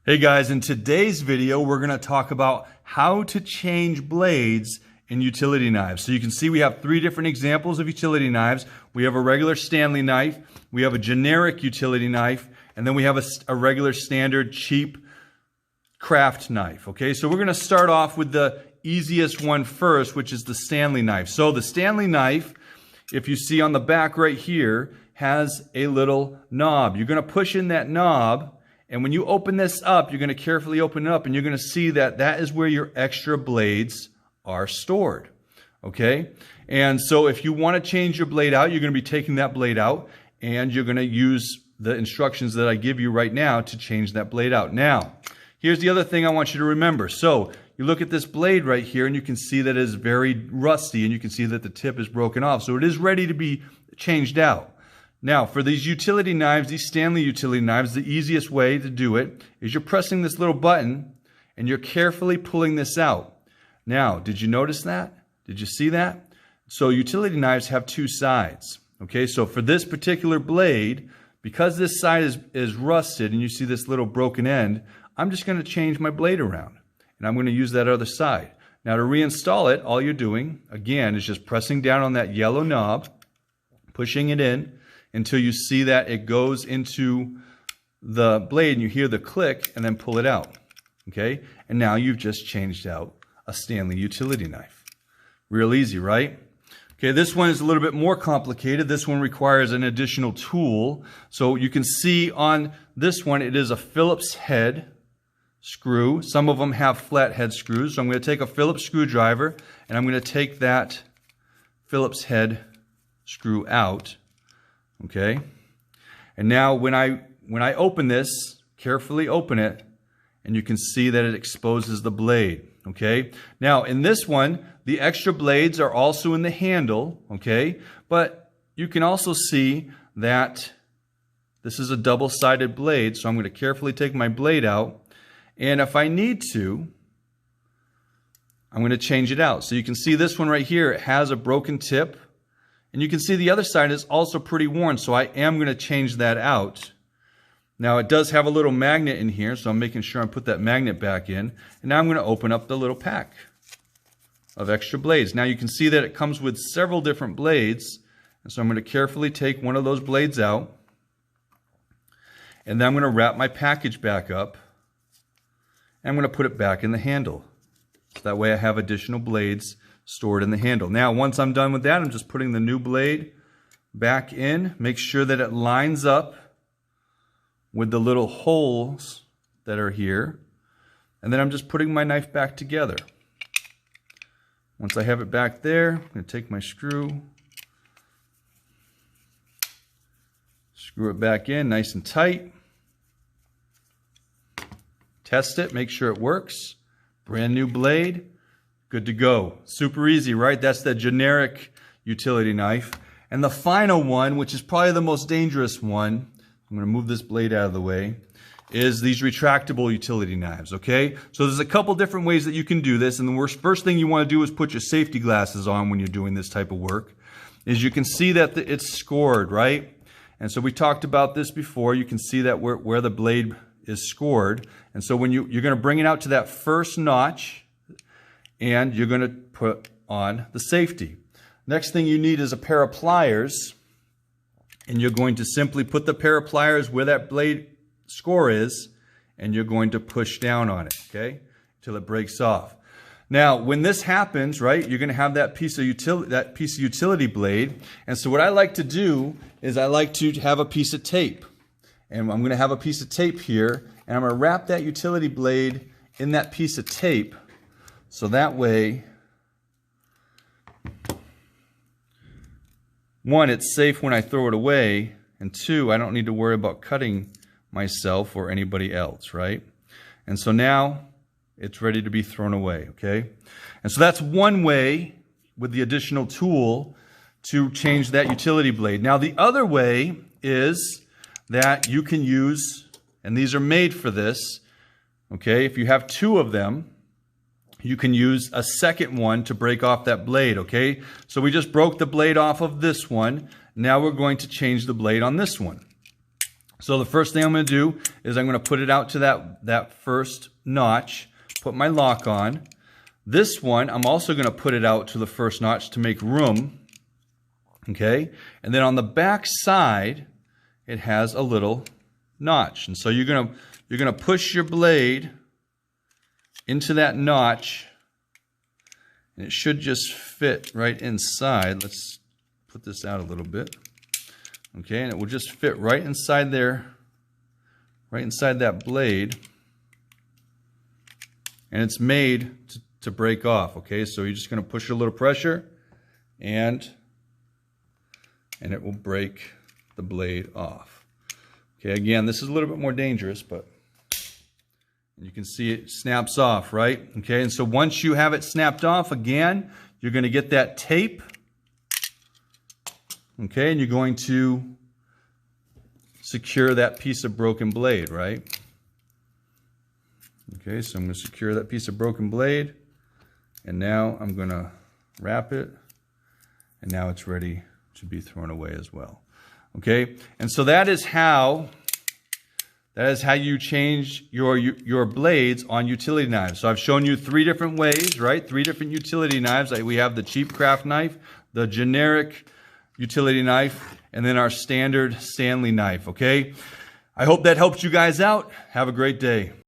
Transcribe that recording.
Hey guys, in today's video, we're going to talk about how to change blades in utility knives. So you can see we have three different examples of utility knives. We have a regular Stanley knife, we have a generic utility knife, and then we have a regular standard cheap craft knife. Okay, so we're going to start off with the easiest one first, which is the Stanley knife. So the Stanley knife, if you see on the back right here, has a little knob. You're going to push in that knob, and when you open this up, you're going to carefully open it up, and you're going to see that that is where your extra blades are stored. Okay? And so if you want to change your blade out, you're going to be taking that blade out, and you're going to use the instructions that I give you right now to change that blade out. Now, here's the other thing I want you to remember. So you look at this blade right here, and you can see that it is very rusty, and you can see that the tip is broken off. So it is ready to be changed out. Now, for these utility knives, these Stanley utility knives, the easiest way to do it is you're pressing this little button and you're carefully pulling this out. Now, did you notice that? Did you see that? So utility knives have two sides. Okay, so for this particular blade, because this side is rusted and you see this little broken end, I'm just going to change my blade around and I'm going to use that other side. Now, to reinstall it, all you're doing, again, is just pressing down on that yellow knob, pushing it in, until you see that it goes into the blade and you hear the click and then pull it out. Okay? And now you've just changed out a Stanley utility knife. Real easy, right? Okay, this one is a little bit more complicated. This one requires an additional tool. So you can see on this one, it is a Phillips head screw. Some of them have flat head screws. So I'm going to take a Phillips screwdriver and I'm going to take that Phillips head screw out. Okay, and now when I open this, carefully open it, and you can see that it exposes the blade. Okay, now in this one, the extra blades are also in the handle. Okay, but you can also see that this is a double-sided blade, so I'm going to carefully take my blade out, and if I need to, I'm going to change it out. So you can see this one right here, it has a broken tip. And you can see the other side is also pretty worn, so I am going to change that out. Now it does have a little magnet in here, so I'm making sure I put that magnet back in. And now I'm going to open up the little pack of extra blades. Now you can see that it comes with several different blades. And so I'm going to carefully take one of those blades out. And then I'm going to wrap my package back up. And I'm going to put it back in the handle. So that way I have additional blades stored in the handle. Now, once I'm done with that, I'm just putting the new blade back in. Make sure that it lines up with the little holes that are here. And then I'm just putting my knife back together. Once I have it back there, I'm going to take my screw, screw it back in nice and tight. Test it, make sure it works. Brand new blade. Good to go. Super easy, right? That's the generic utility knife. And the final one, which is probably the most dangerous one, I'm going to move this blade out of the way, is these retractable utility knives, okay? So there's a couple different ways that you can do this, and the first thing you want to do is put your safety glasses on when you're doing this type of work. Is you can see that it's scored, right? And so we talked about this before. You can see that where the blade is scored. And so when you're going to bring it out to that first notch, and you're going to put on the safety. Next thing you need is a pair of pliers, and you're going to simply put the pair of pliers where that blade score is, and you're going to push down on it, okay, till it breaks off. Now, when this happens, right, you're going to have that piece of utility blade, and so what I like to do is I like to have a piece of tape, and I'm going to have a piece of tape here, and I'm going to wrap that utility blade in that piece of tape. So that way, one, it's safe when I throw it away, and two, I don't need to worry about cutting myself or anybody else, right? And so now, it's ready to be thrown away, okay? And so that's one way with the additional tool to change that utility blade. Now the other way is that you can use, and these are made for this, okay? If you have two of them, you can use a second one to break off that blade, okay? So we just broke the blade off of this one. Now we're going to change the blade on this one. So the first thing I'm going to do is I'm going to put it out to that first notch, put my lock on. This one, I'm also going to put it out to the first notch to make room. Okay? And then on the back side, it has a little notch. And so you're going to push your blade into that notch, and it should just fit right inside. Let's put this out a little bit. Okay, and it will just fit right inside there, right inside that blade. And it's made to break off. Okay, so you're just going to push a little pressure, and it will break the blade off. Okay, again, this is a little bit more dangerous, but you can see it snaps off, right? Okay, and so once you have it snapped off, again, you're going to get that tape. Okay, and you're going to secure that piece of broken blade, right? Okay, so I'm going to secure that piece of broken blade, and now I'm going to wrap it, and now it's ready to be thrown away as well. Okay, and so that is how you change your blades on utility knives. So I've shown you 3 different ways, right? 3 different utility knives. We have the cheap craft knife, the generic utility knife, and then our standard Stanley knife, okay? I hope that helped you guys out. Have a great day.